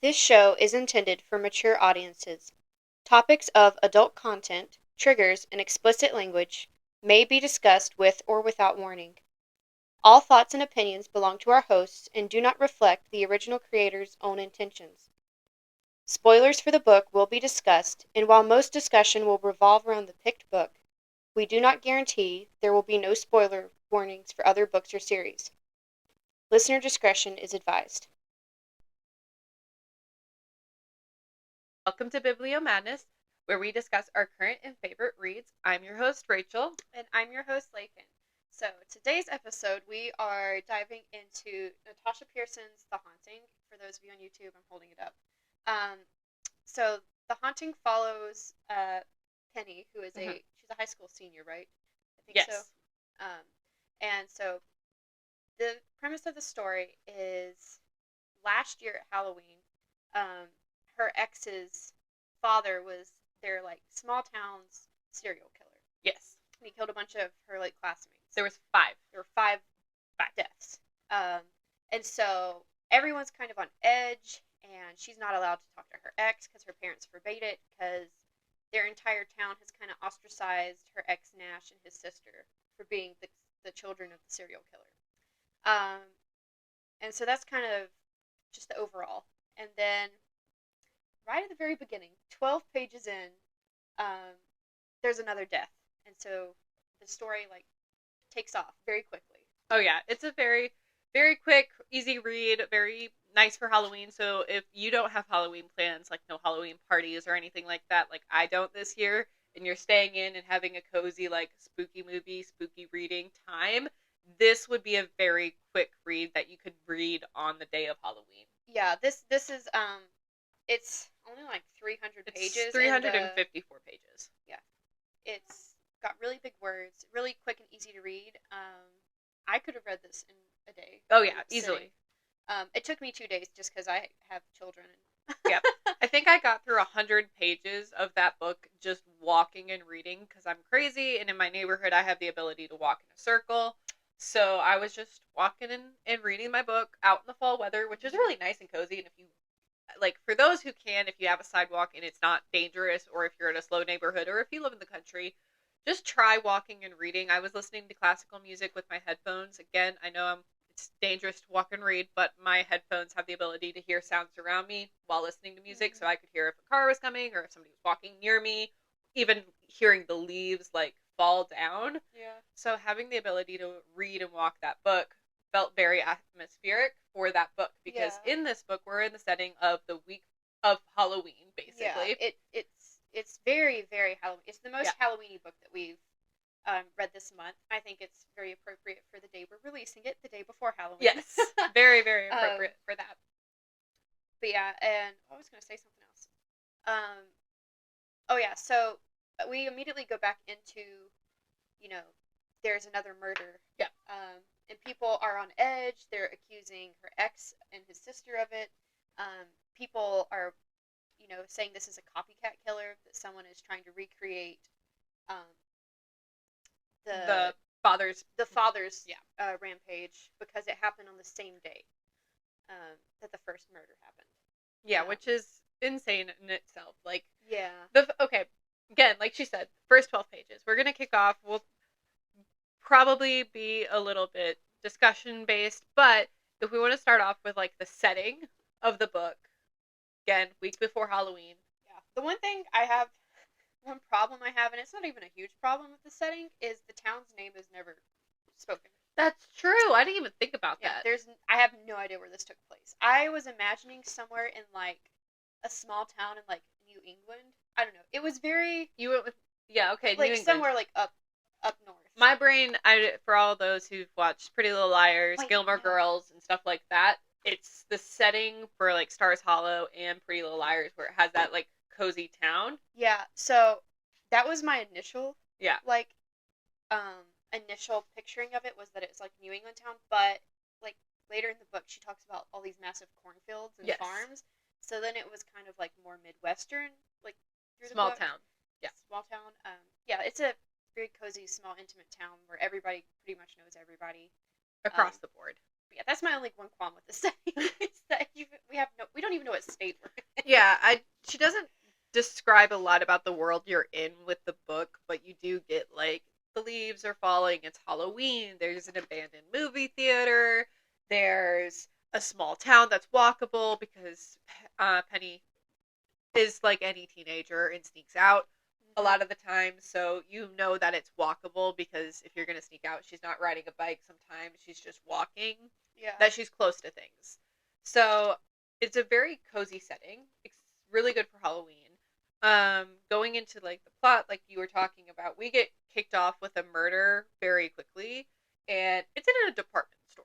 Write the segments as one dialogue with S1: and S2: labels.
S1: This show is intended for mature audiences. Topics of adult content, triggers, and explicit language may be discussed with or without warning. All thoughts and opinions belong to our hosts and do not reflect the original creator's own intentions. Spoilers for the book will be discussed, and while most discussion will revolve around the picked book, we do not guarantee there will be no spoiler warnings for other books or series. Listener discretion is advised.
S2: Welcome to Biblio Madness, where we discuss our current and favorite reads. I'm your host, Rachel.
S1: And I'm your host, Laken. So, today's episode, we are diving into Natasha Pearson's The Haunting. For those of you on YouTube, I'm holding it up. So, The Haunting follows Penny, who is she's a high school senior, right? I think
S2: Yes.
S1: so. And so, the premise of the story is last year at Halloween, her ex's father was their small town's serial killer.
S2: Yes.
S1: And he killed a bunch of her classmates.
S2: There was five.
S1: There were five deaths. And so everyone's kind of on edge, and she's not allowed to talk to her ex because her parents forbade it because their entire town has kind of ostracized her ex Nash and his sister for being the children of the serial killer. And so that's kind of just the overall. And then right at the very beginning, 12 pages in, there's another death. And so the story takes off very quickly.
S2: Oh yeah, it's a very, very quick, easy read, very nice for Halloween. So if you don't have Halloween plans, like no Halloween parties or anything like that, like I don't this year, and you're staying in and having a cozy spooky movie, spooky reading time, this would be a very quick read that you could read on the day of Halloween.
S1: Yeah, this is it's only 300 pages.
S2: It's 354 pages.
S1: Yeah. It's got really big words, really quick and easy to read. I could have read this in a day.
S2: Oh yeah, easily.
S1: It took me 2 days just because I have children.
S2: Yep. I think I got through 100 pages of that book just walking and reading because I'm crazy, and in my neighborhood I have the ability to walk in a circle. So I was just walking and reading my book out in the fall weather, which is really nice and cozy. And if you for those who can, if you have a sidewalk and it's not dangerous, or if you're in a slow neighborhood, or if you live in the country, just try walking and reading. I was listening to classical music with my headphones. Again, I know it's dangerous to walk and read, but my headphones have the ability to hear sounds around me while listening to music, so I could hear if a car was coming or if somebody was walking near me, even hearing the leaves fall down.
S1: Yeah.
S2: So having the ability to read and walk that book felt very atmospheric for that book, because in this book we're in the setting of the week of Halloween, basically.
S1: Yeah, it's very, very Halloween. It's the most Halloweeny book that we've read this month. I think it's very appropriate for the day we're releasing it, the day before Halloween.
S2: Yes, very, very appropriate for that.
S1: But yeah, and I was going to say something else. Oh yeah, so we immediately go back into, there's another murder.
S2: Yeah.
S1: And people are on edge. They're accusing her ex and his sister of it. People are, saying this is a copycat killer, that someone is trying to recreate
S2: the father's
S1: rampage because it happened on the same day that the first murder happened.
S2: Yeah, which is insane in itself.
S1: Yeah.
S2: Okay, again, like she said, first 12 pages. We're going to kick off. We'll probably be a little bit discussion based, but if we want to start off with the setting of the book, again, week before Halloween.
S1: Yeah. The one problem I have, and it's not even a huge problem with the setting, is the town's name is never spoken.
S2: That's true. I didn't even think about that.
S1: I have no idea where this took place. I was imagining somewhere in a small town in New England. I don't know. It was very
S2: New England.
S1: Somewhere up north.
S2: My brain, for all those who've watched Pretty Little Liars, Gilmore Girls, and stuff like that, it's the setting for Stars Hollow and Pretty Little Liars, where it has that cozy town.
S1: Yeah, so that was my initial initial picturing of it, was that it's New England town, but later in the book she talks about all these massive cornfields and farms. So then it was kind of more Midwestern, through
S2: small
S1: the book.
S2: Town. Yeah.
S1: Small town. It's a very cozy, small, intimate town where everybody pretty much knows everybody
S2: across the board.
S1: But yeah, that's my only one qualm with the setting. Is that we don't even know what state we're in.
S2: Yeah, she doesn't describe a lot about the world you're in with the book, but you do get, like, the leaves are falling, it's Halloween, there's an abandoned movie theater, there's a small town that's walkable because Penny is like any teenager and sneaks out a lot of the time, so you know that it's walkable because if you're going to sneak out, she's not riding a bike sometimes, she's just walking,
S1: Yeah.
S2: that she's close to things. So it's a very cozy setting. It's really good for Halloween. Going into, like, the plot, like you were talking about, we get kicked off with a murder very quickly, and it's in a department store.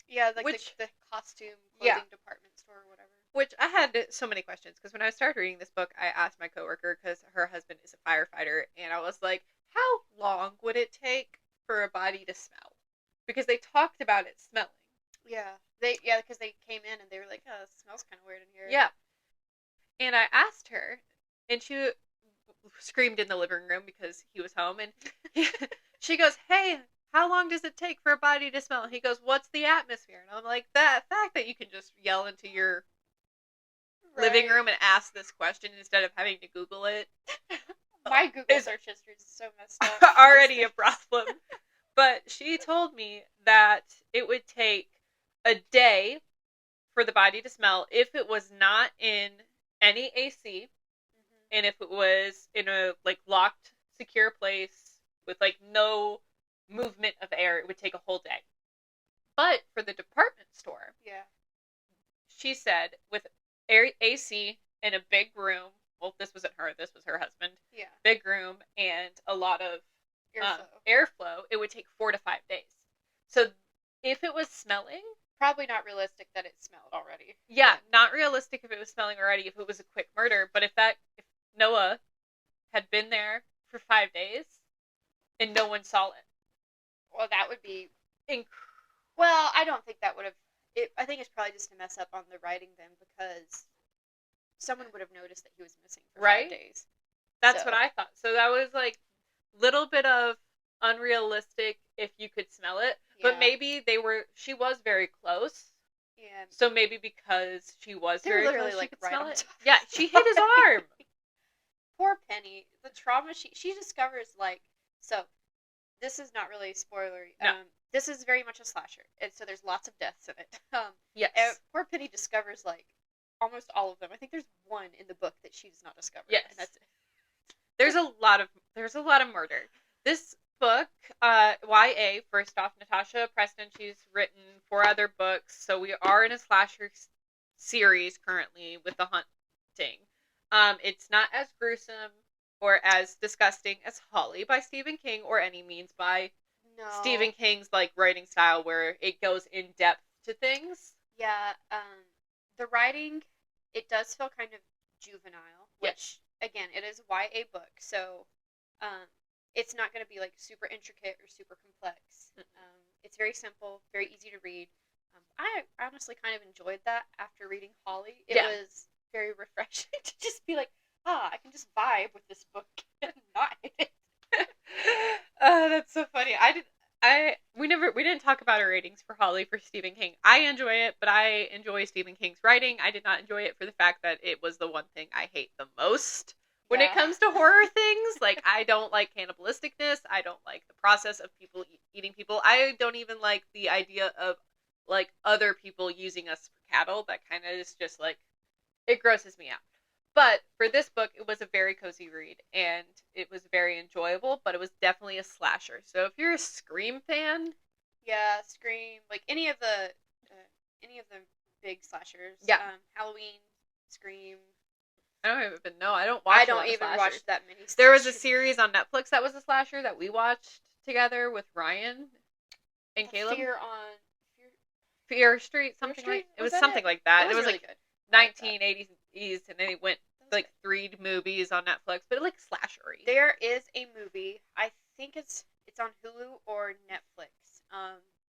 S1: Yeah, like the costume clothing department store or whatever.
S2: Which I had so many questions, because when I started reading this book, I asked my coworker, because her husband is a firefighter, and I was like, how long would it take for a body to smell? Because they talked about it smelling.
S1: Yeah. Because they came in and they were like, oh, it smells kind of weird in here.
S2: Yeah. And I asked her, and she screamed in the living room because he was home, and she goes, hey, how long does it take for a body to smell? And he goes, what's the atmosphere? And I'm like, that fact that you can just yell into your living room and ask this question instead of having to Google it.
S1: My Google search history is so messed up.
S2: Already a problem. But she told me that it would take a day for the body to smell if it was not in any AC, and if it was in a, like, locked, secure place with, like, no movement of air, it would take a whole day. But for the department store, she said with AC in a big room, well, this wasn't her, this was her husband, big room and a lot of airflow, it would take 4 to 5 days. So if it was smelling,
S1: probably not realistic that it smelled already.
S2: Yeah, not realistic if it was smelling already, if it was a quick murder. But if Noah had been there for 5 days and no one saw it,
S1: well, that would be well, I don't think that would have. I think it's probably just a mess up on the writing then, because someone would have noticed that he was missing for 5 days.
S2: That's what I thought. So that was, like, little bit of unrealistic if you could smell it. Yeah. But maybe she was very close. Yeah. So maybe because she was very close, she could smell it. Yeah, she hit his arm.
S1: Poor Penny. The trauma she discovers, like, so this is not really spoilery. No. This is very much a slasher, and so there's lots of deaths in it. Yes. Poor Penny discovers, like, almost all of them. I think there's one in the book that she does not discover. Yes. And that's it.
S2: There's a lot of murder. This book, YA, first off, Natasha Preston, she's written 4 other books, so we are in a slasher series currently with The Haunting. It's not as gruesome or as disgusting as Holly by Stephen King, or any means by Stephen King's, like, writing style where it goes in depth to things.
S1: Yeah, the writing, it does feel kind of juvenile, which, again, it is a YA book, so it's not going to be, like, super intricate or super complex. It's very simple, very easy to read. I honestly kind of enjoyed that after reading Holly. It was very refreshing to just be like, I can just vibe with this book and not hate it.
S2: That's so funny. We didn't talk about our ratings for Holly for Stephen King. I enjoy it, but I enjoy Stephen King's writing. I did not enjoy it for the fact that it was the one thing I hate the most. When it comes to horror things, like, I don't like cannibalisticness. I don't like the process of people eating people. I don't even like the idea of, like, other people using us for cattle. That kind of is just, like, it grosses me out. But for this book, it was a very cozy read, and it was very enjoyable, but it was definitely a slasher. So if you're a Scream fan...
S1: Yeah, Scream, like, any of the big slashers.
S2: Yeah.
S1: Halloween, Scream...
S2: I don't even know. I don't watch
S1: that many slashers.
S2: There was a series on Netflix that was a slasher that we watched together with Ryan and Caleb. Fear Street, something like that. It was something like that. It was
S1: really
S2: like
S1: good.
S2: 1980s, and then it went like 3 movies on Netflix, but like slashery.
S1: There is a movie. I think it's on Hulu or Netflix.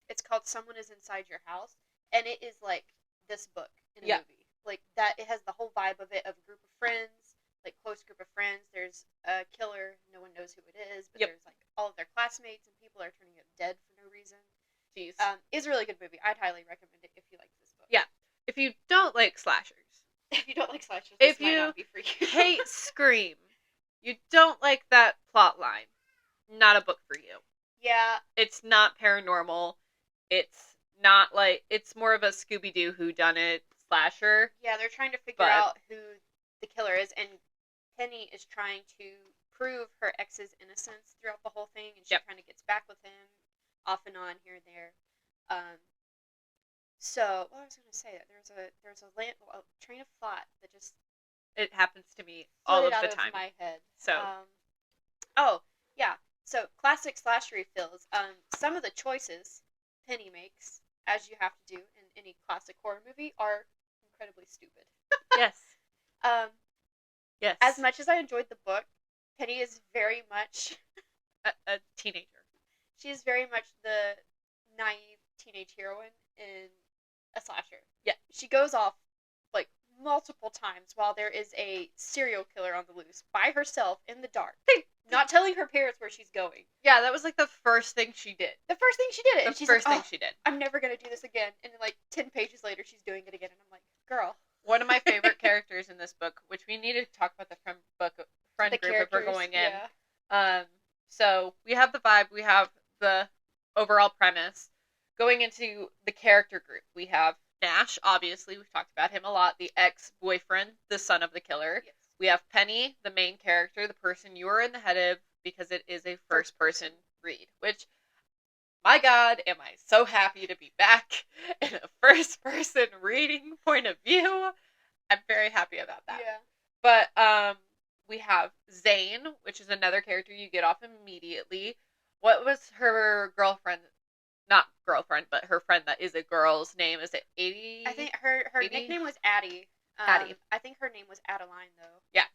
S1: It's called Someone Is Inside Your House, and it is like this book in a movie. Like that, it has the whole vibe of it, of a group of friends, like close group of friends. There's a killer, no one knows who it is, but there's like all of their classmates, and people are turning up dead for no reason. Jeez. It's a really good movie. I'd highly recommend it if you like this book.
S2: Yeah. If you don't like slashers,
S1: If you don't like slashers,
S2: If
S1: this might
S2: you
S1: not be for you.
S2: hate Scream, you don't like that plot line, not a book for you.
S1: Yeah.
S2: It's not paranormal. It's not like, it's more of a Scooby-Doo whodunit slasher.
S1: Yeah, they're trying to figure out who the killer is, and Penny is trying to prove her ex's innocence throughout the whole thing, and she kind of gets back with him off and on here and there. So, what I was going to say, there's a train of thought that just
S2: it happens to me all of the time.
S1: Of my head.
S2: So,
S1: oh yeah, so classic slashery feels. Some of the choices Penny makes, as you have to do in any classic horror movie, are incredibly stupid.
S2: Yes. Yes.
S1: As much as I enjoyed the book, Penny is very much
S2: a teenager.
S1: She is very much the naive teenage heroine in a slasher.
S2: Yeah.
S1: She goes off like multiple times while there is a serial killer on the loose by herself in the dark. Not telling her parents where she's going.
S2: Yeah, that was like the first thing she did.
S1: The first thing she did it.
S2: The first thing she did.
S1: I'm never going to do this again. And then like 10 pages later, she's doing it again. And I'm like, girl.
S2: One of my favorite characters in this book, which we need to talk about the friend group if we're going in. Yeah. So we have the vibe, we have the overall premise. Going into the character group, we have Nash, obviously, we've talked about him a lot, the ex-boyfriend, the son of the killer. Yes. We have Penny, the main character, the person you are in the head of, because it is a first-person read, which, my God, am I so happy to be back in a first-person reading point of view. I'm very happy about that. Yeah. But, we have Zane, which is another character you get off immediately. What was her girlfriend? Not girlfriend, but her friend that is a girl's name. Is it Addie?
S1: I think her nickname was Addie.
S2: Addie.
S1: I think her name was Adeline, though.
S2: Yeah.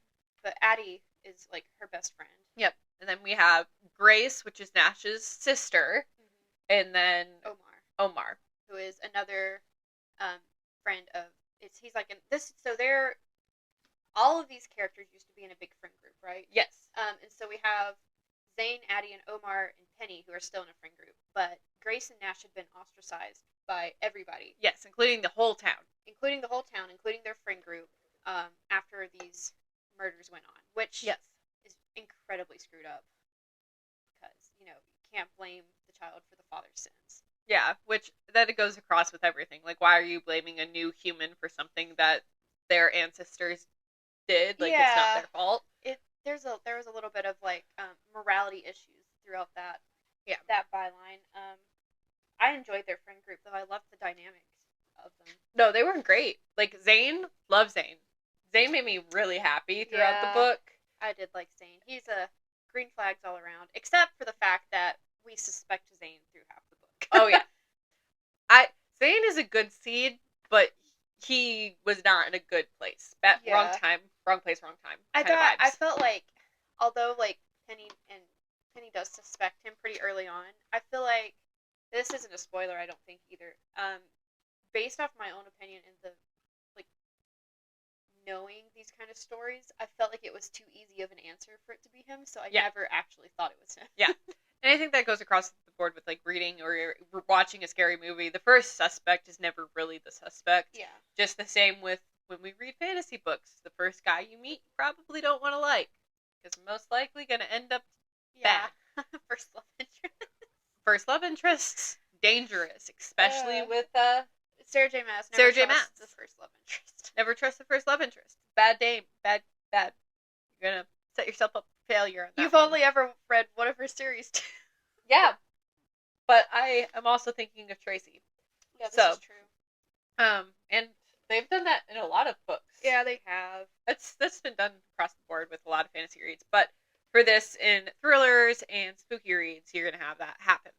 S1: But Addie is, like, her best friend.
S2: Yep. And then we have Grace, which is Nash's sister. Mm-hmm. And then Omar.
S1: Who is another friend of... He's like... So they're... All of these characters used to be in a big friend group, right?
S2: Yes.
S1: And so we have Zane, Addie, and Omar, and Penny, who are still in a friend group. But Grace and Nash have been ostracized by everybody.
S2: Yes, including the whole town.
S1: Including their friend group, after these murders went on. Which is incredibly screwed up. Because, you can't blame the child for the father's sins.
S2: Yeah, which, that it goes across with everything. Like, why are you blaming a new human for something that their ancestors did? Like, it's not their fault.
S1: There was a little bit of like morality issues throughout that byline. I enjoyed their friend group though. I loved the dynamics of them.
S2: No, they were great. Like Zane, love Zane. Zane made me really happy throughout the book.
S1: I did like Zane. He's a green flags all around, except for the fact that we suspect Zane through half the book.
S2: Oh yeah, Zane is a good seed, but he was not in a good place. Wrong time, wrong place, wrong time.
S1: I felt like, although like Penny does suspect him pretty early on, I feel like this isn't a spoiler. I don't think either. Based off my own opinion and the like knowing these kind of stories, I felt like it was too easy of an answer for it to be him. So I never actually thought it was him.
S2: Yeah. And I think that goes across the board with like reading or watching a scary movie. The first suspect is never really the suspect. Yeah. Just the same with when we read fantasy books. The first guy you meet, you probably don't want to like. Because most likely going to end up bad.
S1: First love interest.
S2: First love interests. Dangerous. Especially with
S1: Sarah J. Maas.
S2: Sarah J. Maas.
S1: The first love interest.
S2: Never trust the first love interest. Bad dame. Bad. You're going to set yourself up for failure.
S1: You've only ever read one of her series too.
S2: Yeah. But I am also thinking of Tracy.
S1: Yeah, this is true.
S2: And they've done that in a lot of books.
S1: Yeah, they have.
S2: That's been done across the board with a lot of fantasy reads. But for this, in thrillers and spooky reads, you're going to have that happen.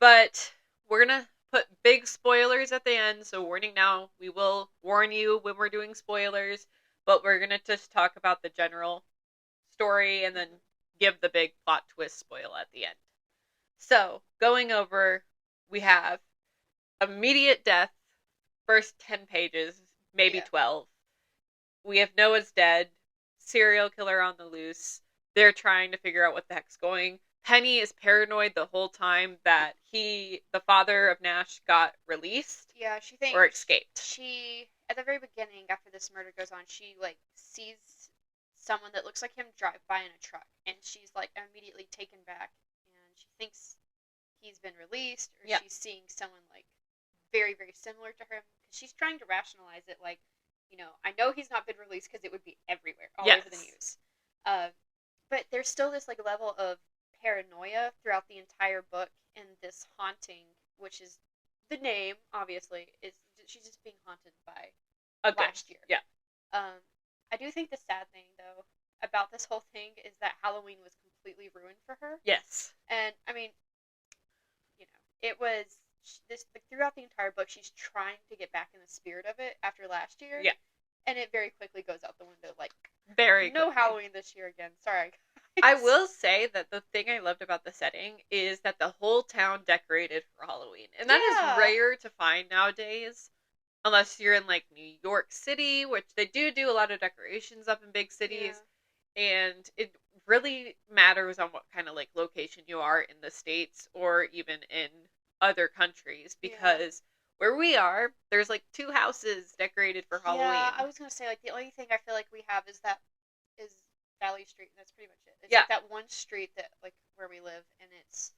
S2: But we're going to put big spoilers at the end. So warning now, we will warn you when we're doing spoilers. But we're going to just talk about the general story and then give the big plot twist spoil at the end. So, going over, we have immediate death, first 10 pages, maybe 12. We have Noah's dead, serial killer on the loose. They're trying to figure out what the heck's going. Penny is paranoid the whole time that the father of Nash, got released.
S1: Yeah, she thinks...
S2: Or escaped.
S1: At at the very beginning, after this murder goes on, she like sees someone that looks like him drive by in a truck, and she's like immediately taken back, and she thinks he's been released, or
S2: Yeah.
S1: she's seeing someone like very, very similar to him, because she's trying to rationalize it, like, I know he's not been released because it would be everywhere, all over the
S2: Yes.
S1: news. Uh, but there's still this like level of paranoia throughout the entire book, and this haunting, which is the name, obviously, is she's just being haunted by last year.
S2: Yeah.
S1: I do think the sad thing though about this whole thing is that Halloween was completely ruined for her.
S2: Yes.
S1: And I mean, it was this like, throughout the entire book, she's trying to get back in the spirit of it after last year.
S2: Yeah.
S1: And it very quickly goes out the window. Like,
S2: very
S1: no
S2: quickly.
S1: Halloween this year again. Sorry.
S2: I will say that the thing I loved about the setting is that the whole town decorated for Halloween. And that is rare to find nowadays. Unless you're in, like, New York City, which they do a lot of decorations up in big cities. Yeah. And it really matters on what kind of, like, location you are in the States or even in other countries. Because where we are, there's, like, 2 houses decorated for Halloween.
S1: Yeah, I was going to say, like, the only thing I feel like we have is Valley Street, and that's pretty much it. It's like that one street that, like, where we live, and it's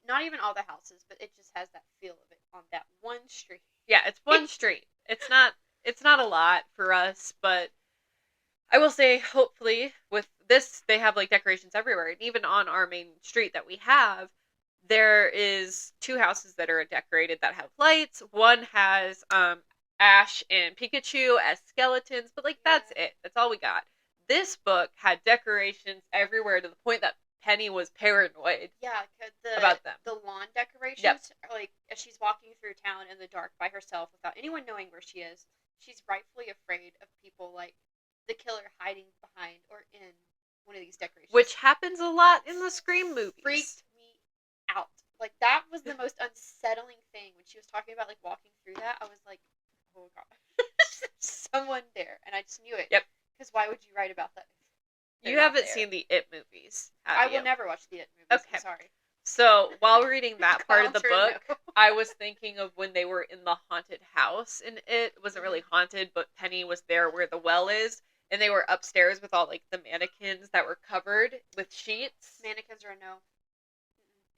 S1: not even all the houses, but it just has that feel of it on that one street.
S2: Yeah, it's one street. It's not a lot for us, but I will say, hopefully, with this, they have, like, decorations everywhere. And even on our main street that we have, there is 2 houses that are decorated that have lights. One has Ash and Pikachu as skeletons, but, like, that's it. That's all we got. This book had decorations everywhere to the point that Penny was paranoid.
S1: Yeah,
S2: about them.
S1: The lawn decorations, like, as she's walking through town in the dark by herself without anyone knowing where she is, she's rightfully afraid of people, like, the killer hiding behind or in one of these decorations.
S2: Which happens a lot in the Scream movies.
S1: Freaked me out. Like, that was the most unsettling thing. When she was talking about, like, walking through that, I was like, oh, God. There's someone there. And I just knew it.
S2: Yep.
S1: Because why would you write about that?
S2: You haven't seen the It movies, have you?
S1: I will never watch the It movies. Okay. I'm sorry.
S2: So, while reading that part of the book, I was thinking of when they were in the haunted house, and it wasn't really haunted, but Penny was there where the well is, and they were upstairs with all, like, the mannequins that were covered with sheets.
S1: Mannequins are a no.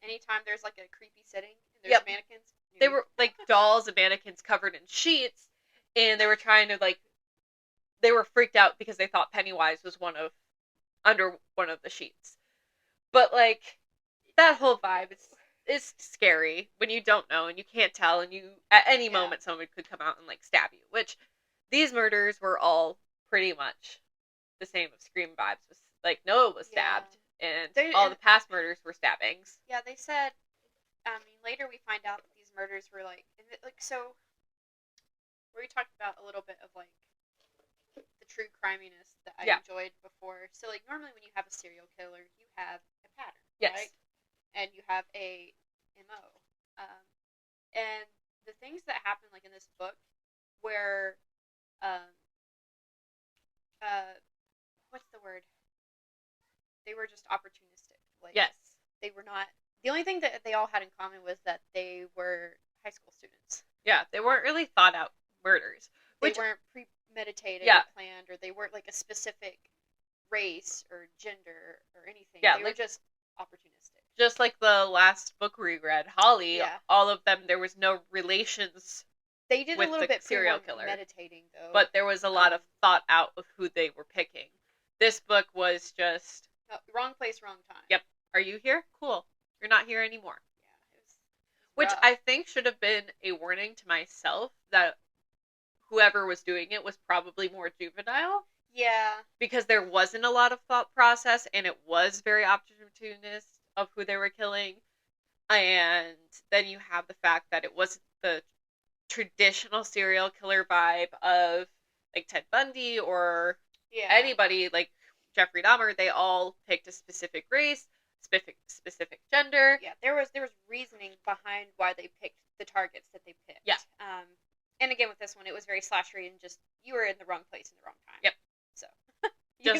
S1: Anytime there's, like, a creepy setting, and there's mannequins.
S2: They were, like, dolls and mannequins covered in sheets, and they were trying to, like, they were freaked out because they thought Pennywise was under one of the sheets. But, like, that whole vibe is scary when you don't know and you can't tell, and at any moment someone could come out and, like, stab you. Which, these murders were all pretty much the same of Scream vibes. Like, Noah was stabbed, and all the past murders were stabbings.
S1: Yeah, they said, later we find out that these murders were, like, so, where we talked about a little bit of, like, the true criminess that I enjoyed before. So, like, normally when you have a serial killer, you have a pattern, right? And you have a MO. And the things that happen, like, in this book, where, what's the word? They were just opportunistic. Like, they were not, the only thing that they all had in common was that they were high school students.
S2: Yeah, they weren't really thought out murders.
S1: They weren't premeditated or planned, or they weren't, like, a specific race or gender or anything.
S2: Yeah,
S1: they were just opportunistic.
S2: Just like the last book we read, Holly, all of them, there was no relations.
S1: They did
S2: with
S1: a little bit
S2: serial killer
S1: meditating, though.
S2: But there was a lot of thought out of who they were picking. This book was just...
S1: wrong place, wrong time.
S2: Yep. Are you here? Cool. You're not here anymore.
S1: Yeah, it was
S2: Which
S1: rough.
S2: I think should have been a warning to myself that whoever was doing it was probably more juvenile.
S1: Yeah.
S2: Because there wasn't a lot of thought process, and it was very opportunist of who they were killing. And then you have the fact that it wasn't the traditional serial killer vibe of, like, Ted Bundy or anybody like Jeffrey Dahmer. They all picked a specific race, specific gender.
S1: Yeah, there was reasoning behind why they picked the targets that they picked.
S2: Yeah.
S1: And again, with this one, it was very slashery and just, you were in the wrong place in the wrong time.
S2: Yep.
S1: So,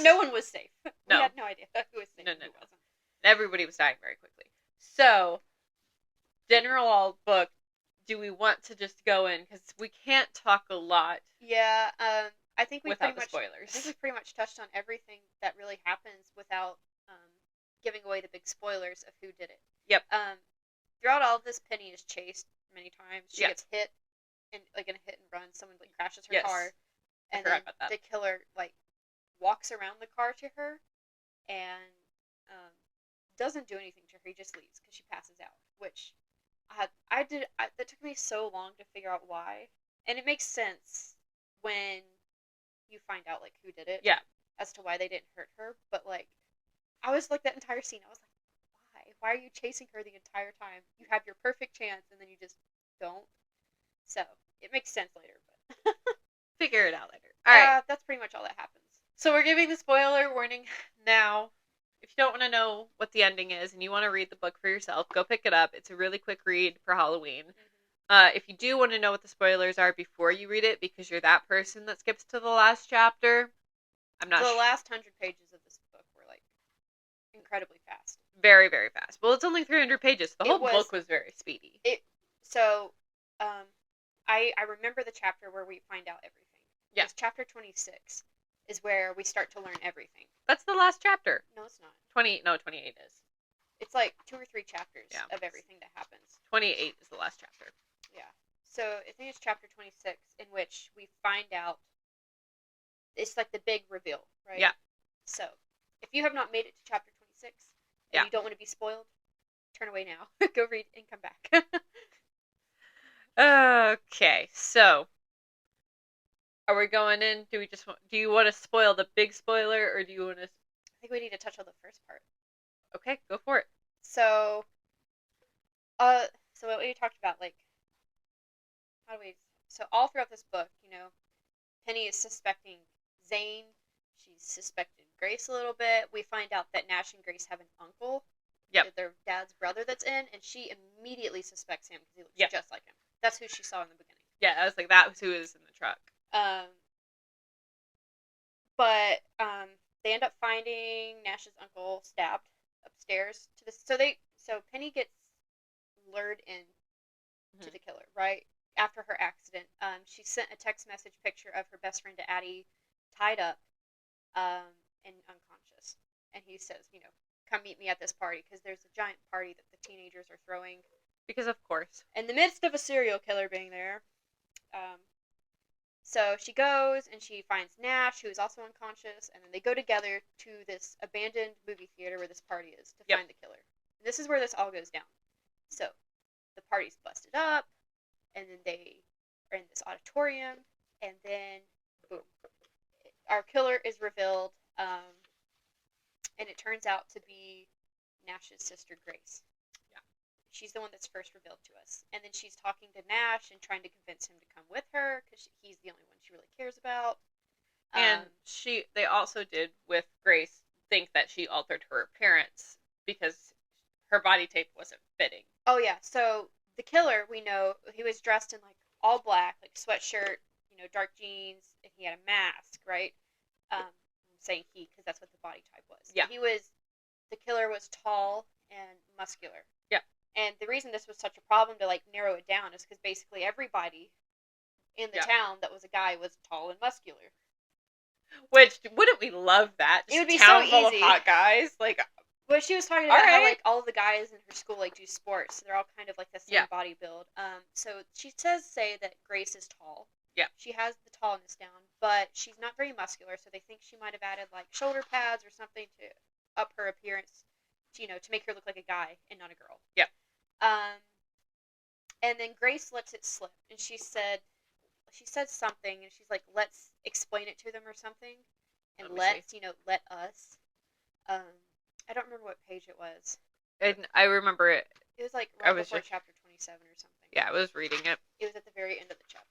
S1: no one was safe.
S2: No.
S1: We had no idea who was safe and who wasn't.
S2: Everybody was dying very quickly. So, general book, do we want to just go in? Because we can't talk a lot
S1: Yeah, I think we
S2: without
S1: pretty
S2: the
S1: much, I think we
S2: spoilers.
S1: pretty much touched on everything that really happens without giving away the big spoilers of who did it.
S2: Yep.
S1: Throughout all of this, Penny is chased many times. She
S2: Yeah.
S1: gets hit in like in a hit and run. Someone like crashes her
S2: Yes.
S1: car,
S2: I
S1: and
S2: forgot
S1: then
S2: about that.
S1: the killer like walks around the car to her and doesn't do anything to her. He just leaves because she passes out. Which that took me so long to figure out why, and it makes sense when you find out like who did it.
S2: Yeah.
S1: As to why they didn't hurt her, but like I was like that entire scene. I was like, why? Why are you chasing her the entire time? You have your perfect chance, and then you just don't. So it makes sense later, but
S2: Figure it out later. All right.
S1: that's pretty much all that happens.
S2: So we're giving the spoiler warning now. If you don't want to know what the ending is and you want to read the book for yourself, go pick it up. It's a really quick read for Halloween. If you do want to know what the spoilers are before you read it, because you're that person that skips to the last chapter, I'm not
S1: The last 100 pages of this book were like incredibly fast.
S2: Very, very fast. Well, it's only 300 pages. The
S1: It
S2: whole
S1: was-
S2: book was very speedy.
S1: So, I remember the chapter where we find out everything.
S2: Yeah.
S1: It's chapter 26 is where we start to learn everything.
S2: That's the last chapter.
S1: No, it's not.
S2: 28 is.
S1: It's like 2 or 3 chapters
S2: Yeah.
S1: of everything that happens.
S2: 28 is the last chapter.
S1: Yeah. So I think it's chapter 26 in which we find out it's like the big reveal, right?
S2: Yeah.
S1: So if you have not made it to chapter 26 and
S2: Yeah.
S1: you don't want to be spoiled, turn away now. Go read and come back.
S2: Okay, so are we going in? Do you want to spoil the big spoiler, or do you want to?
S1: I think we need to touch on the first part.
S2: Okay, go for it.
S1: So, so what we talked about, like, how do we? So all throughout this book, Penny is suspecting Zane. She's suspected Grace a little bit. We find out that Nash and Grace have an uncle.
S2: Yep.
S1: Their dad's brother that's in, and she immediately suspects him because he looks
S2: Yep.
S1: just like him. That's who she saw in the beginning.
S2: Yeah, I was like, that was who is in the truck.
S1: But they end up finding Nash's uncle stabbed upstairs to the. So Penny gets lured in to the killer, right? After her accident, she sent a text message picture of her best friend to Addie, tied up, and unconscious. And he says, come meet me at this party because there's a giant party that the teenagers are throwing.
S2: Because of course.
S1: In the midst of a serial killer being there. So she goes and she finds Nash, who is also unconscious, and then they go together to this abandoned movie theater where this party is to find the killer. And this is where this all goes down. So the party's busted up, and then they are in this auditorium, and then boom, our killer is revealed, and it turns out to be Nash's sister Grace.
S2: Yeah,
S1: she's the one that's first revealed to us, and then she's talking to Nash and trying to convince him to come with her because he's the only one she really cares about.
S2: And they also did with Grace think that she altered her appearance because her body tape wasn't fitting.
S1: Oh yeah, so the killer, we know, he was dressed in like all black, like sweatshirt, dark jeans, and he had a mask, right? I'm saying he because that's what the body type was.
S2: Yeah.
S1: The killer was tall and muscular.
S2: Yeah.
S1: And the reason this was such a problem to like narrow it down is because basically everybody in the town that was a guy was tall and muscular.
S2: Which, wouldn't we love that? Just
S1: it would be
S2: town
S1: so
S2: full
S1: easy.
S2: of hot guys, like.
S1: Well, she was talking about how like all of the guys in her school like do sports, so they're all kind of like the same body build. So she does say that Grace is tall.
S2: Yeah.
S1: She has the tallness down, but she's not very muscular, so they think she might have added like shoulder pads or something to up her appearance, to make her look like a guy and not a girl.
S2: Yeah.
S1: And then Grace lets it slip, and she said something, and she's like, "Let's explain it to them" or something, and let us. I don't remember what page it was.
S2: And I remember it.
S1: It was like right before chapter 27 or something.
S2: Yeah, I was reading it.
S1: It was at the very end of the chapter.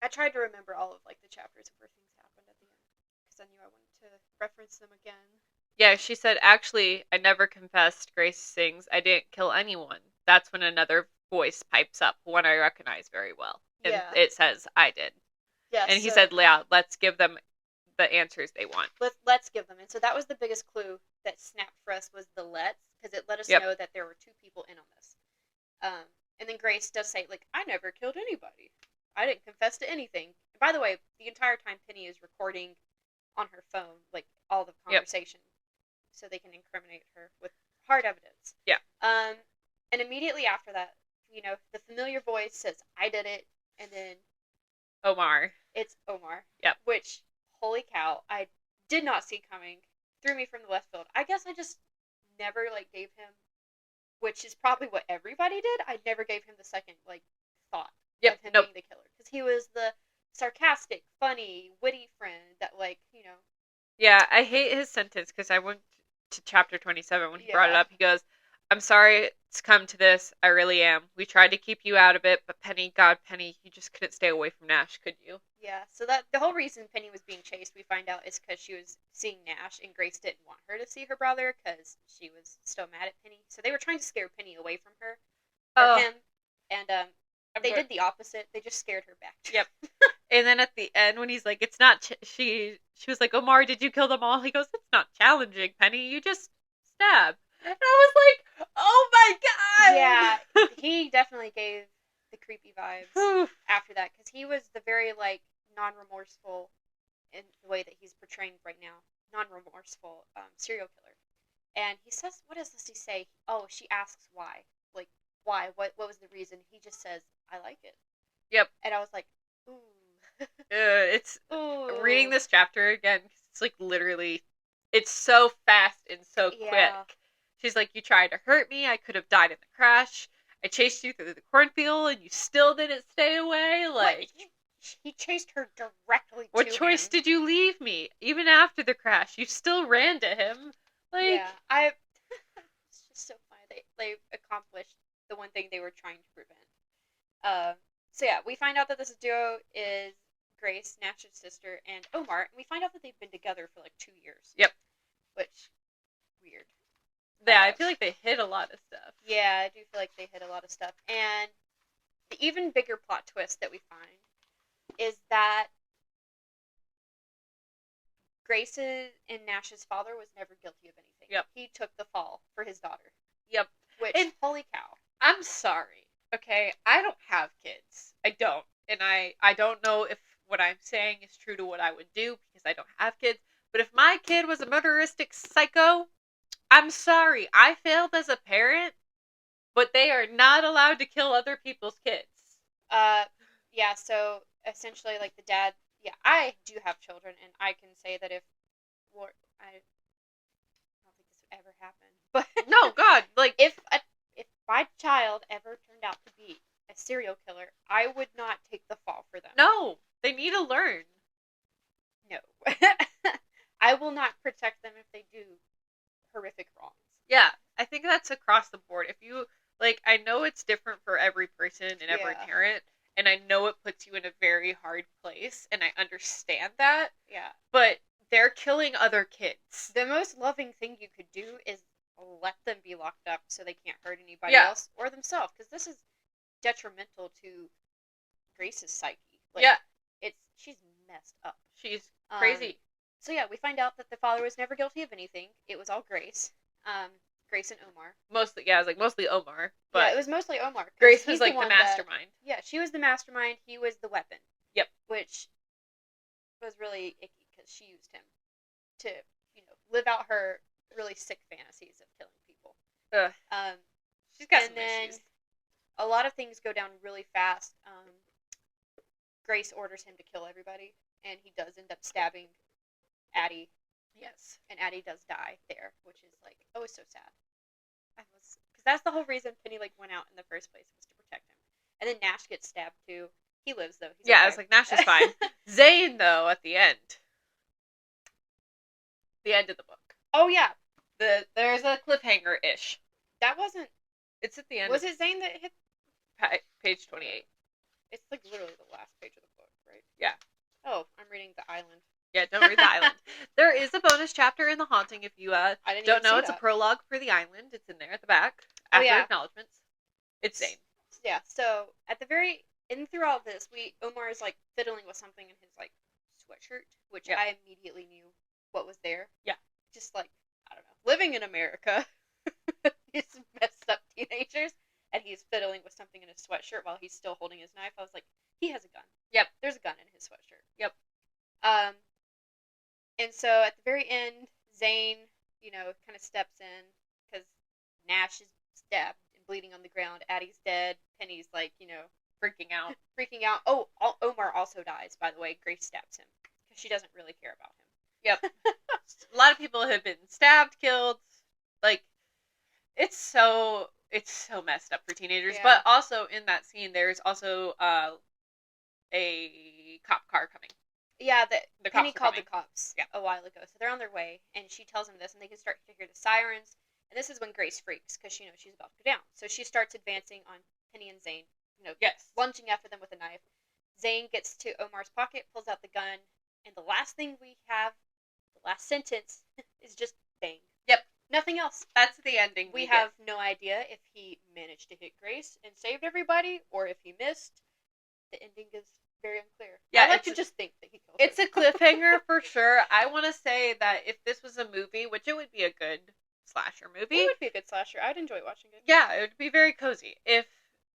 S1: I tried to remember all of like the chapters of where things happened at the end because I knew I wanted to reference them again.
S2: Yeah, she said, actually, I never confessed. Grace sings, I didn't kill anyone. That's when another voice pipes up, one I recognize very well. And it says, I did.
S1: Yeah,
S2: and he said, yeah, let's give them the answers they want.
S1: Let's give them. And so that was the biggest clue that snapped for us was the let's, because it let us know that there were two people in on this. And then Grace does say, like, I never killed anybody. I didn't confess to anything. And by the way, the entire time Penny is recording on her phone, like, all the conversation, so they can incriminate her with hard evidence.
S2: Yeah.
S1: And immediately after that, you know, the familiar voice says, I did it, and then
S2: Omar.
S1: It's Omar.
S2: Yep.
S1: Which, holy cow, I did not see coming. Threw me from the left field. I guess I just never, like, gave him, which is probably what everybody did, I never gave him the second, like, thought of him being the killer. Because he was the sarcastic, funny, witty friend that, like, you know.
S2: Yeah, I hate his sentence, because I went to chapter 27 when he brought it up. He goes, I'm sorry it's come to this. I really am. We tried to keep you out of it, but Penny, you just couldn't stay away from Nash, could you?
S1: Yeah, so that the whole reason Penny was being chased, we find out, is because she was seeing Nash, and Grace didn't want her to see her brother because she was still mad at Penny. So they were trying to scare Penny away from her, or him, and they did the opposite. They just scared her back.
S2: Yep. And then at the end, when he's like, "It's not," she was like, "Omar, did you kill them all?" He goes, "It's not challenging, Penny. You just stab." And I was like, "Oh my god!"
S1: Yeah, he definitely gave the creepy vibes after that, because he was the very, like, non-remorseful in the way that he's portraying right now, non-remorseful serial killer. And he says, what does he say? Oh, she asks why. Like, why? What was the reason? He just says, I like it.
S2: Yep.
S1: And I was like, ooh.
S2: It's reading this chapter again, because it's like literally, it's so fast and so quick. She's like, you tried to hurt me. I could have died in the crash. I chased you through the cornfield, and you still didn't stay away. Like,
S1: he chased her directly to him.
S2: What choice did you leave me? Even after the crash, you still ran to him. Like,
S1: yeah, it's just so funny. They accomplished the one thing they were trying to prevent. So yeah, we find out that this duo is Grace, Nash's sister, and Omar, and we find out that they've been together for like 2 years.
S2: Yep.
S1: Which, weird.
S2: Yeah, I feel like they hid a lot of stuff.
S1: Yeah, I do feel like they hid a lot of stuff. And the even bigger plot twist that we find is that Grace's and Nash's father was never guilty of anything.
S2: Yep.
S1: He took the fall for his daughter.
S2: Yep.
S1: Which, holy cow.
S2: I'm sorry, okay? I don't have kids. I don't. And I don't know if what I'm saying is true to what I would do, because I don't have kids. But if my kid was a murderistic psycho, I'm sorry. I failed as a parent, but they are not allowed to kill other people's kids.
S1: Yeah, so essentially, like, the dad, yeah, I do have children, and I can say that I don't think this would ever happen, but
S2: no, God, like,
S1: if my child ever turned out to be a serial killer, I would not take the fall for them.
S2: No, they need to learn.
S1: No. I will not protect them if they do horrific wrongs.
S2: Yeah, I think that's across the board. If you, like, I know it's different for every person and every parent, and I know it puts you in a very hard place, and I understand that.
S1: Yeah.
S2: But they're killing other kids.
S1: The most loving thing you could do is let them be locked up so they can't hurt anybody else or themselves, because this is detrimental to Grace's psyche. Like, she's messed up.
S2: She's crazy.
S1: So yeah, we find out that the father was never guilty of anything. It was all Grace. Grace and Omar.
S2: Mostly, yeah, it was like mostly Omar. But
S1: yeah, it was mostly Omar.
S2: Grace was like the mastermind.
S1: She was the mastermind. He was the weapon.
S2: Yep.
S1: Which was really icky because she used him to, live out her really sick fantasies of killing people.
S2: Ugh. She's got some issues.
S1: A lot of things go down really fast. Grace orders him to kill everybody, and he does end up stabbing Addie.
S2: Yes.
S1: And Addie does die there, which is like, oh, it's so sad. Because that's the whole reason Penny went out in the first place, was to protect him. And then Nash gets stabbed too. He lives though. He's okay.
S2: I was like, Nash is fine. Zane though, at the end. The end of the book.
S1: Oh yeah.
S2: There's a cliffhanger-ish.
S1: That wasn't.
S2: It's at the end.
S1: Was it Zane that hit?
S2: Page 28.
S1: It's like literally the last page of the book, right?
S2: Yeah.
S1: Oh, I'm reading The Island.
S2: Yeah, don't read The Island. There is a bonus chapter in The Haunting if you don't know. It's a prologue for The Island. It's in there at the back. After acknowledgements. It's Zane.
S1: Yeah, so at the very, and through all of this, Omar is fiddling with something in his sweatshirt, which
S2: Yep.
S1: I immediately knew what was there.
S2: Yeah.
S1: Just like, I don't know, living in America, these messed up teenagers, and he's fiddling with something in his sweatshirt while he's still holding his knife. I was like, he has a gun.
S2: Yep.
S1: There's a gun in his sweatshirt.
S2: Yep.
S1: And so at the very end, Zane, kind of steps in because Nash is stabbed and bleeding on the ground. Addie's dead. Penny's like,
S2: Freaking out.
S1: freaking out. Oh, Omar also dies, by the way. Grace stabs him because she doesn't really care about him.
S2: Yep. A lot of people have been stabbed, killed. Like, it's so messed up for teenagers.
S1: Yeah.
S2: But also in that scene, there's also a cop car coming.
S1: Yeah,
S2: The
S1: Penny
S2: cops are
S1: called
S2: coming.
S1: the cops
S2: Yeah.
S1: a while ago, so they're on their way, and she tells them this, and they can start to hear the sirens. And this is when Grace freaks because she knows she's about to go down. So she starts advancing on Penny and Zane.
S2: Yes.
S1: Lunging after them with a knife. Zane gets to Omar's pocket, pulls out the gun, and the last thing we have, the last sentence, is just bang.
S2: Yep.
S1: Nothing else.
S2: That's the ending.
S1: We have no idea if he managed to hit Grace and saved everybody, or if he missed. The ending is very unclear.
S2: Yeah,
S1: I like to just think that he killed
S2: It's
S1: her.
S2: a cliffhanger for sure. I want to say that if this was a movie, which it would be a good slasher movie.
S1: It would be a good slasher. I'd enjoy watching it.
S2: Yeah, it would be very cozy. If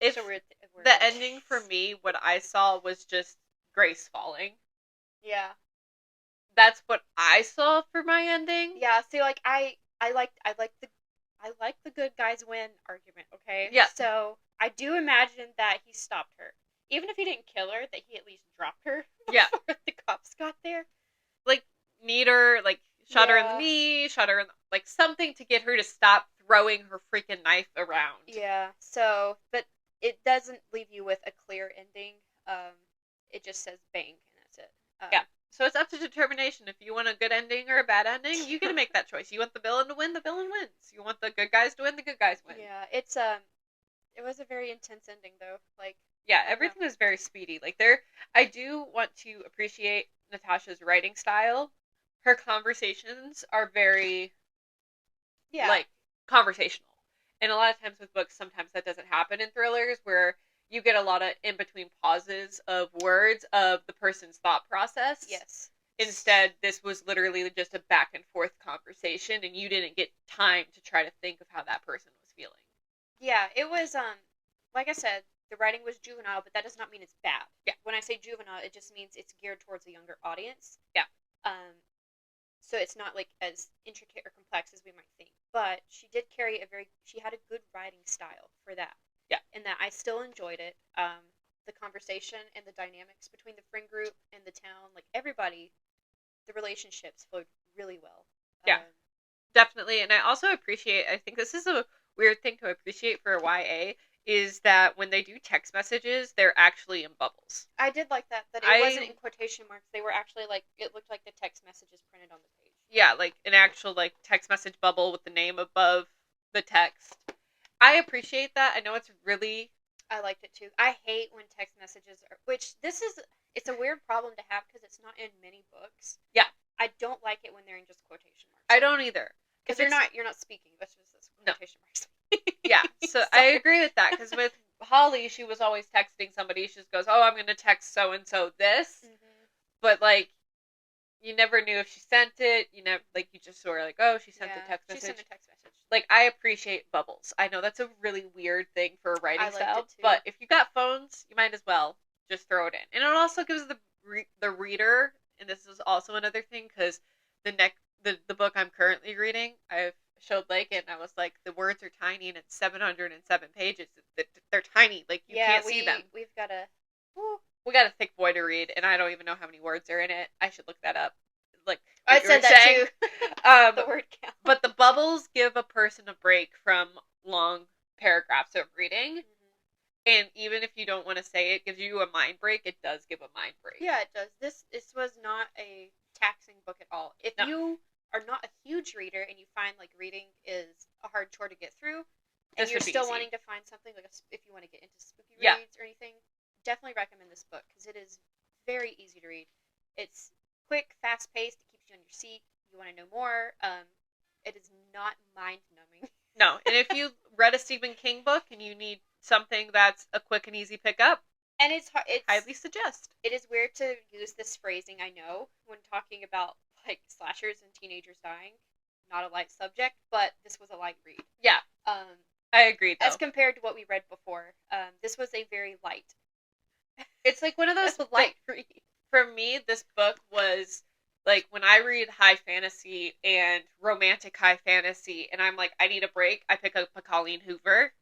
S2: the ending for me, what I saw was just Grace falling.
S1: Yeah.
S2: That's what I saw for my ending.
S1: Yeah, see, like I like the good guys win argument, okay?
S2: Yeah.
S1: So I do imagine that he stopped her. Even if he didn't kill her, that he at least dropped her.
S2: Yeah.
S1: Before the cops got there.
S2: Like, need her, like, shot her in the knee, shot her in like, something to get her to stop throwing her freaking knife around.
S1: Yeah, so, but it doesn't leave you with a clear ending. It just says bang, and that's it.
S2: Yeah. So it's up to determination. If you want a good ending or a bad ending, you get to make that choice. You want the villain to win, the villain wins. You want the good guys to win, the good guys win.
S1: Yeah, it was a very intense ending, though. Like,
S2: yeah, everything was very speedy. Like, I do want to appreciate Natasha's writing style. Her conversations are very, like, conversational. And a lot of times with books, sometimes that doesn't happen in thrillers, where you get a lot of in-between pauses of words of the person's thought process.
S1: Yes.
S2: Instead, this was literally just a back and forth conversation, and you didn't get time to try to think of how that person was feeling.
S1: Yeah, it was, like I said, the writing was juvenile, but that does not mean it's bad.
S2: Yeah.
S1: When I say juvenile, it just means it's geared towards a younger audience.
S2: Yeah.
S1: So it's not, like, as intricate or complex as we might think. But she did carry she had a good writing style for that.
S2: Yeah.
S1: And that I still enjoyed it. The conversation and the dynamics between the friend group and the town, like, everybody, the relationships flowed really well.
S2: Yeah. Definitely. And I also appreciate, I think this is a weird thing to appreciate for a YA, is that when they do text messages, they're actually in bubbles.
S1: I did like that it wasn't in quotation marks. They were actually, like, it looked like the text messages printed on the page.
S2: Yeah, like an actual, like, text message bubble with the name above the text. I appreciate that. I know it's really...
S1: I liked it too. I hate when text messages are... It's a weird problem to have because it's not in many books.
S2: Yeah.
S1: I don't like it when they're in just quotation marks.
S2: I don't either.
S1: Because you're not speaking. That's just quotation marks.
S2: Yeah, so I agree with that, because with Holly, she was always texting somebody. She just goes, oh, I'm going to text so-and-so this.
S1: Mm-hmm.
S2: But, like, you never knew if she sent it. You never, like, you just were like, oh, she sent a text message.
S1: She sent a text message.
S2: Like, I appreciate bubbles. I know that's a really weird thing for a writing style,
S1: it too.
S2: but if you got phones, you might as well just throw it in. And it also gives the reader, and this is also another thing, because the book I'm currently reading, I've showed Laken, and I was like, the words are tiny, and it's 707 pages. They're tiny. Like, you can't see them.
S1: We got
S2: a thick boy to read, and I don't even know how many words are in it. I should look that up. Like,
S1: I said that too. The word count.
S2: But the bubbles give a person a break from long paragraphs of reading. Mm-hmm. And even if you don't want to say it gives you a mind break, it does give a mind break.
S1: Yeah, it does. This was not a taxing book at all. If you are not a huge reader and you find, like, reading is a hard chore to get through, and you're still wanting to find something, like, if you want to get into spooky reads or anything, definitely recommend this book, because it is very easy to read. It's quick, fast-paced, it keeps you on your seat, you want to know more. It is not mind-numbing.
S2: No, and if you read a Stephen King book and you need something that's a quick and easy pickup,
S1: And it's
S2: highly suggest.
S1: it is weird to use this phrasing, I know, when talking about like slashers and teenagers dying. Not a light subject, but this was a light read.
S2: Yeah, I agree. Though,
S1: as compared to what we read before, this was a very light.
S2: It's like one of those
S1: light read.
S2: For me, this book was like when I read high fantasy and romantic high fantasy, and I'm like, I need a break. I pick up a Colleen Hoover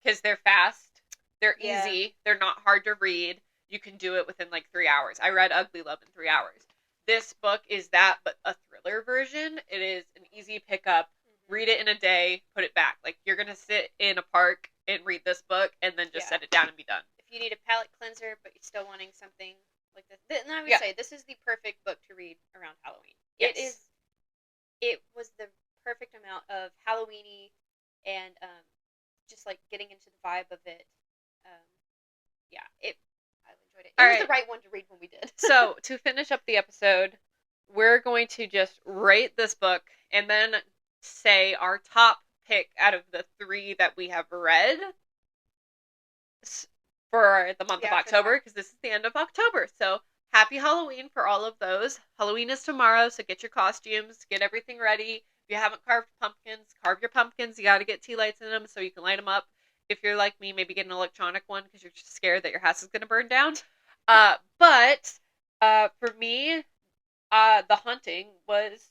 S2: because they're fast, they're easy, they're not hard to read. You can do it within like 3 hours. I read Ugly Love in 3 hours. This book is that, but a thriller version. It is an easy pickup. Read it in a day, put it back. Like, you're going to sit in a park and read this book and then just set it down and be done.
S1: If you need a palate cleanser, but you're still wanting something like this, then I would say this is the perfect book to read around Halloween. Yes. It was the perfect amount of Halloweeny and just like getting into the vibe of it. I enjoyed it. It was the right one to read when we did.
S2: So, to finish up the episode, we're going to just rate this book and then say our top pick out of the 3 that we have read for the month of October, because this is the end of October. So happy Halloween for all of those. Halloween is tomorrow, so get your costumes, get everything ready. If you haven't carved pumpkins, carve your pumpkins. You got to get tea lights in them so you can light them up. If you're like me, maybe get an electronic one because you're just scared that your house is going to burn down. But for me, The Haunting was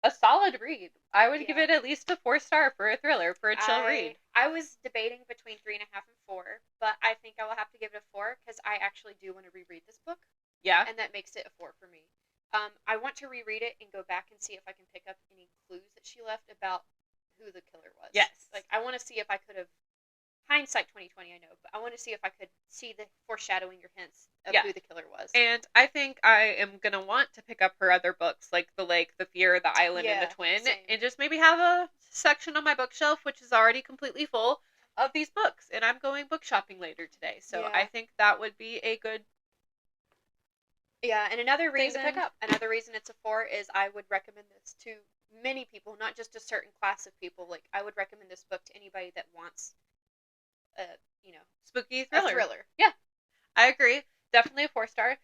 S2: a solid read. I would give it at least a 4-star for a thriller, for a chill read.
S1: I was debating between 3.5 and 4, but I think I will have to give it a 4 because I actually do want to reread this book.
S2: Yeah.
S1: And that makes it a 4 for me. I want to reread it and go back and see if I can pick up any clues that she left about who the killer was.
S2: Yes.
S1: Like, I want to see if I could have, hindsight 2020, I know, but I want to see if I could see the foreshadowing or hints of who the killer was.
S2: And I think I am going to want to pick up her other books, like The Lake, The Fear, The Island, and The Twin, and just maybe have a section on my bookshelf, which is already completely full, of these books. And I'm going book shopping later today, so I think that would be a good
S1: and another reason it's a 4 is I would recommend this to many people, not just a certain class of people. Like, I would recommend this book to anybody that wants
S2: spooky thriller.
S1: A thriller.
S2: Yeah, I agree. Definitely a 4-star.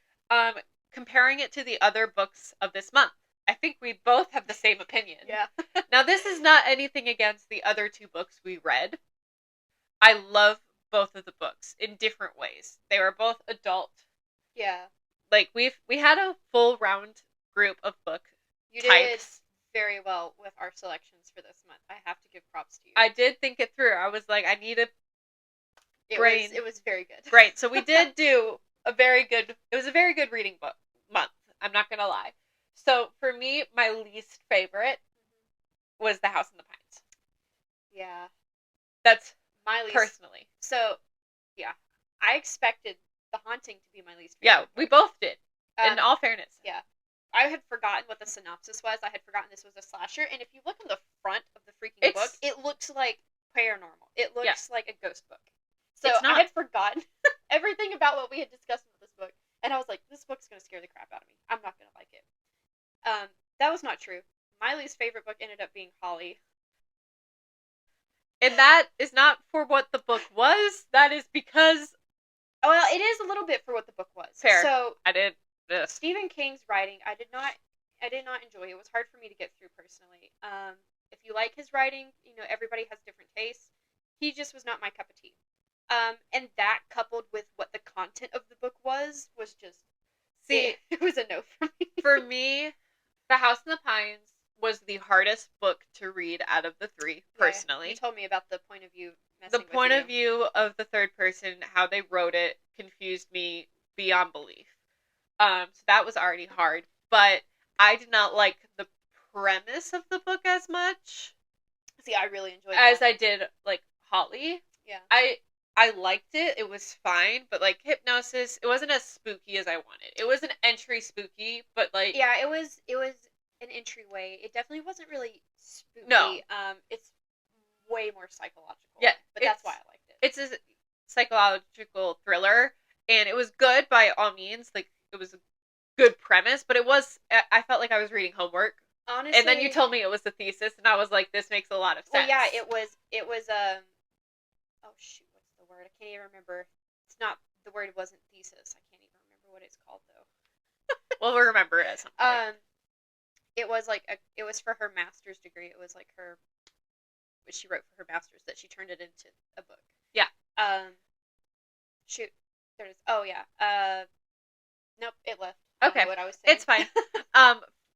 S2: Comparing it to the other books of this month, I think we both have the same opinion.
S1: Yeah.
S2: Now, this is not anything against the other 2 books we read. I love both of the books in different ways. They were both adult.
S1: Yeah.
S2: Like, we had a full round group of book
S1: You
S2: types.
S1: did very well with our selections for this month. I have to give props to you.
S2: I did think it through. I was like, I need a brain.
S1: It was very good.
S2: Right. So we did do it was a very good reading book month. I'm not going to lie. So for me, my least favorite was The House in the Pines.
S1: Yeah.
S2: That's
S1: my least.
S2: Personally.
S1: So, yeah. I expected The Haunting to be my least favorite.
S2: Yeah, we both did. In all fairness.
S1: Yeah. I had forgotten what the synopsis was. I had forgotten this was a slasher. And if you look on the front of the freaking book, it looks like paranormal. It looks like a ghost book. So I had forgotten everything about what we had discussed with this book. And I was like, this book's going to scare the crap out of me. I'm not going to like it. That was not true. My least favorite book ended up being Holly.
S2: And that is not for what the book was. That is because...
S1: Well, it is a little bit for what the book was.
S2: Fair.
S1: So,
S2: I did this.
S1: Stephen King's writing, I did not enjoy. It was hard for me to get through personally. If you like his writing, everybody has different tastes. He just was not my cup of tea. And that coupled with what the content of the book was just... See, it was a no for me.
S2: For me, The House in the Pines was the hardest book to read out of the 3, personally.
S1: You told me about the point of view
S2: The point of view of the third person, how they wrote it, confused me beyond belief. So that was already hard. But I did not like the premise of the book as much.
S1: See, I really enjoyed it.
S2: As I did, like, Holly.
S1: Yeah.
S2: I liked it. It was fine. But, like, Hypnosis, it wasn't as spooky as I wanted. It was an entry spooky, but, like...
S1: Yeah, it was an entryway. It definitely wasn't really spooky.
S2: No.
S1: It's way more psychological.
S2: Yeah.
S1: But that's why I liked it.
S2: It's a psychological thriller, and it was good by all means. Like, it was a good premise, but I felt like I was reading homework.
S1: Honestly.
S2: And then you told me it was a thesis, and I was like, this makes a lot of sense.
S1: Well, yeah, it was, oh shoot, what's the word? I can't even remember. It's not the word wasn't thesis. I can't even remember what it's called though.
S2: Well, we'll remember it at some point.
S1: It was like it was for her master's degree. It was like her what she wrote for her master's that she turned it into a book.
S2: Yeah.
S1: Shoot, there it is. Oh yeah. Nope, it left.
S2: Okay.
S1: I don't know what I was saying.
S2: It's fine.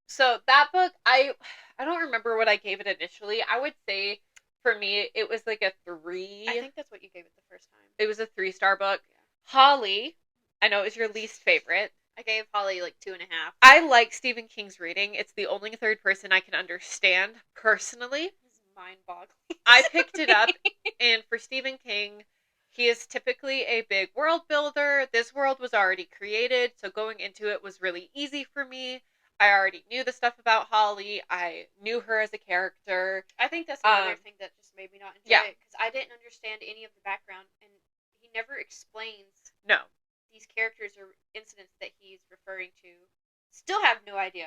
S2: So that book, I don't remember what I gave it initially. I would say for me it was like a 3.
S1: I think that's what you gave it the first time.
S2: It was a 3-star book.
S1: Yeah.
S2: Holly, I know it was your least favorite.
S1: I gave Holly like 2.5.
S2: I like Stephen King's reading. It's the only third person I can understand personally.
S1: It's mind-boggling.
S2: I picked it up, and for Stephen King, he is typically a big world builder. This world was already created, so going into it was really easy for me. I already knew the stuff about Holly. I knew her as a character.
S1: I think that's another thing that just made me not enjoy it, because I didn't understand any of the background, and he never explains these characters or incidents that he's referring to. Still have no idea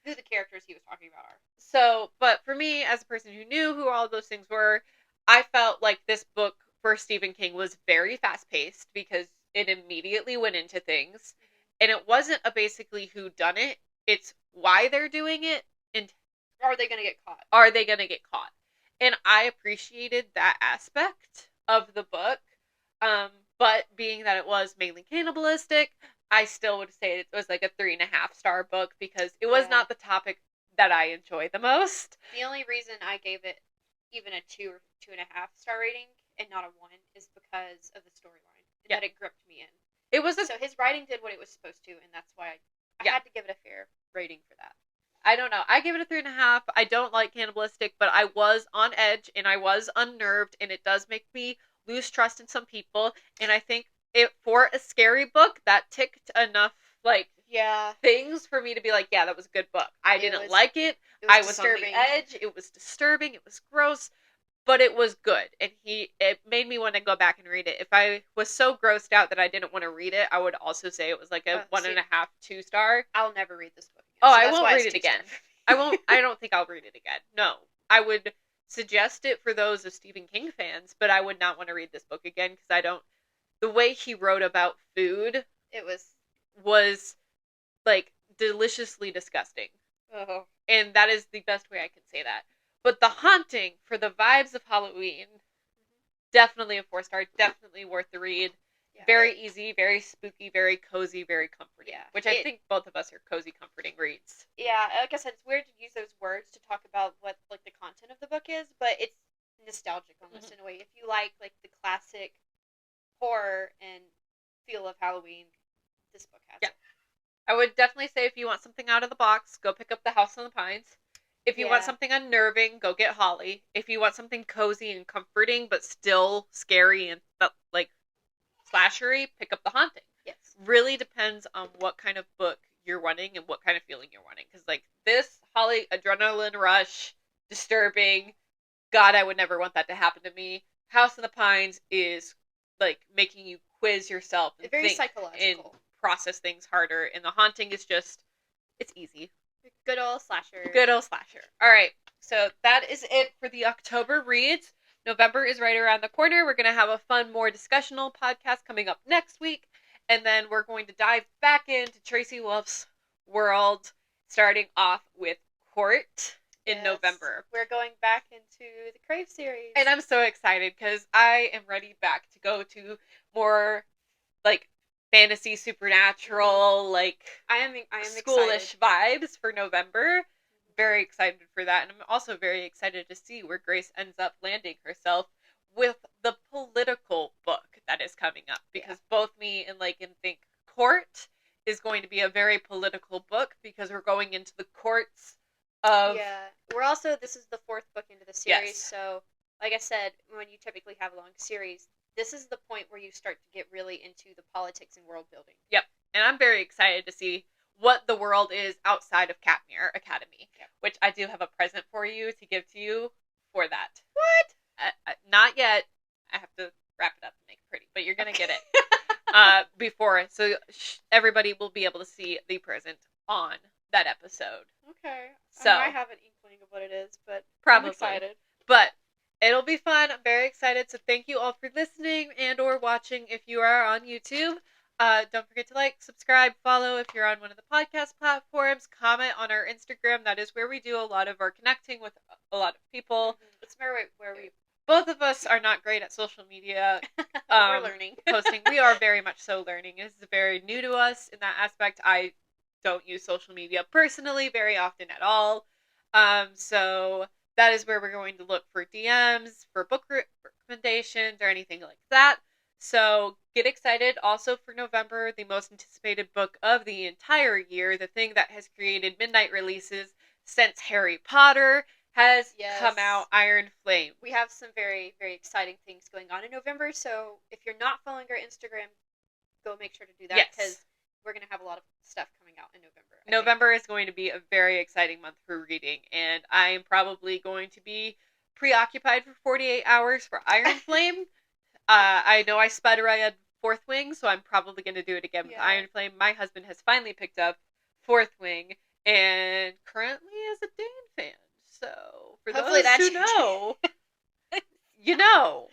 S1: who the characters he was talking about are.
S2: So, but for me, as a person who knew who all those things were, I felt like this book for Stephen King was very fast-paced because it immediately went into things. And it wasn't a basically whodunit. It's why they're doing it and
S1: are they going to get caught?
S2: Are they going to get caught? And I appreciated that aspect of the book. But being that it was mainly cannibalistic, I still would say it was like a 3.5-star book because it was not the topic that I enjoy the most.
S1: The only reason I gave it even a 2 or 2.5-star rating and not a 1 is because of the storyline and that it gripped me in.
S2: It was
S1: so his writing did what it was supposed to, and that's why I had to give it a fair rating for that.
S2: I don't know. I give it a 3.5. I don't like cannibalistic, but I was on edge and I was unnerved, and it does make me lose trust in some people. And I think for a scary book, that ticked enough things for me to be like, yeah, that was a good book. I didn't like it. I was disturbing. On the edge. It was disturbing. It was gross. But it was good, and it made me want to go back and read it. If I was so grossed out that I didn't want to read it, I would also say it was like a 1.5, 2-star.
S1: I'll never read this book again.
S2: Oh, so I won't read it again. I won't. I don't think I'll read it again. No, I would suggest it for those of Stephen King fans, but I would not want to read this book again because I don't. The way he wrote about food,
S1: it
S2: was like deliciously disgusting.
S1: Oh.
S2: And that is the best way I can say that. But The Haunting, for the vibes of Halloween, definitely a 4-star, definitely worth the read. Yeah, very easy, very spooky, very cozy, very comforting. Yeah, which I think both of us are cozy, comforting reads.
S1: Yeah, like I said, it's weird to use those words to talk about what like the content of the book is, but it's nostalgic almost in a way. If you like the classic horror and feel of Halloween, this book has it.
S2: I would definitely say if you want something out of the box, go pick up The House on the Pines. If you want something unnerving, go get Holly. If you want something cozy and comforting, but still scary and slashery, pick up The Haunting.
S1: Yes.
S2: Really depends on what kind of book you're wanting and what kind of feeling you're wanting. Because this, Holly, adrenaline rush, disturbing. God, I would never want that to happen to me. House in the Pines is making you quiz yourself and
S1: very
S2: think
S1: psychological
S2: and process things harder. And The Haunting is just, it's easy.
S1: Good old slasher.
S2: Good old slasher. All right. So that is it for the October reads. November is right around the corner. We're going to have a fun, more discussional podcast coming up next week. And then we're going to dive back into Tracy Wolf's world, starting off with Court in November.
S1: We're going back into the Crave series.
S2: And I'm so excited because I am ready back to go to more fantasy, supernatural,
S1: I am
S2: schoolish vibes for November. Very excited for that. And I'm also very excited to see where Grace ends up landing herself with the political book that is coming up. Because both me and Laken think Court is going to be a very political book because we're going into the courts of...
S1: Yeah. This is the 4th book into the series. So, like I said, when you typically have a long series, this is the point where you start to get really into the politics and world building.
S2: Yep. And I'm very excited to see what the world is outside of Catmere Academy, which I do have a present for you to give to you for that.
S1: What?
S2: Not yet. I have to wrap it up and make it pretty, but you're going to get it before. So everybody will be able to see the present on that episode.
S1: Okay.
S2: So
S1: I have an inkling of what it is, but
S2: probably.
S1: I'm excited.
S2: But It'll be fun. I'm very excited. So thank you all for listening and or watching if you are on YouTube. Don't forget to like, subscribe, follow if you're on one of the podcast platforms. Comment on our Instagram. That is where we do a lot of our connecting with a lot of people.
S1: It's where we
S2: Both of us are not great at social media.
S1: we're learning.
S2: Posting. We are very much so learning. It is very new to us in that aspect. I don't use social media personally very often at all. So that is where we're going to look for DMs, for book recommendations, or anything like that. So get excited also for November, the most anticipated book of the entire year, the thing that has created midnight releases since Harry Potter has come out, Iron Flame.
S1: We have some very, very exciting things going on in November, so if you're not following our Instagram, go make sure to do that, because we're going to have a lot of stuff coming out in November.
S2: November is going to be a very exciting month for reading, and I am probably going to be preoccupied for 48 hours for Iron Flame. I know I sped read Fourth Wing, so I'm probably going to do it again with Iron Flame. My husband has finally picked up Fourth Wing, and currently is a Dane fan. So, for
S1: hopefully
S2: those who know, you know.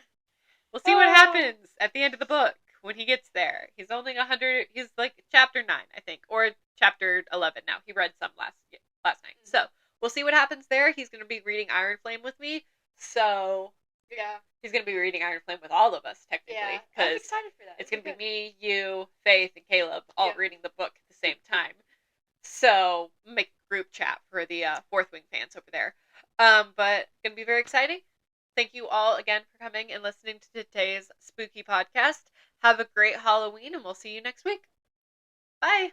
S2: We'll see what happens at the end of the book when he gets there. He's only 100, he's like chapter 9, I think, or chapter 11 now. He read some last night. So, we'll see what happens there. He's going to be reading Iron Flame with me. So,
S1: yeah.
S2: He's going to be reading Iron Flame with all of us, technically.
S1: Yeah, I'm excited for that.
S2: It's going to be me, you, Faith, and Caleb all reading the book at the same time. So, make a group chat for the Fourth Wing fans over there. But it's going to be very exciting. Thank you all again for coming and listening to today's spooky podcast. Have a great Halloween, and we'll see you next week. Bye.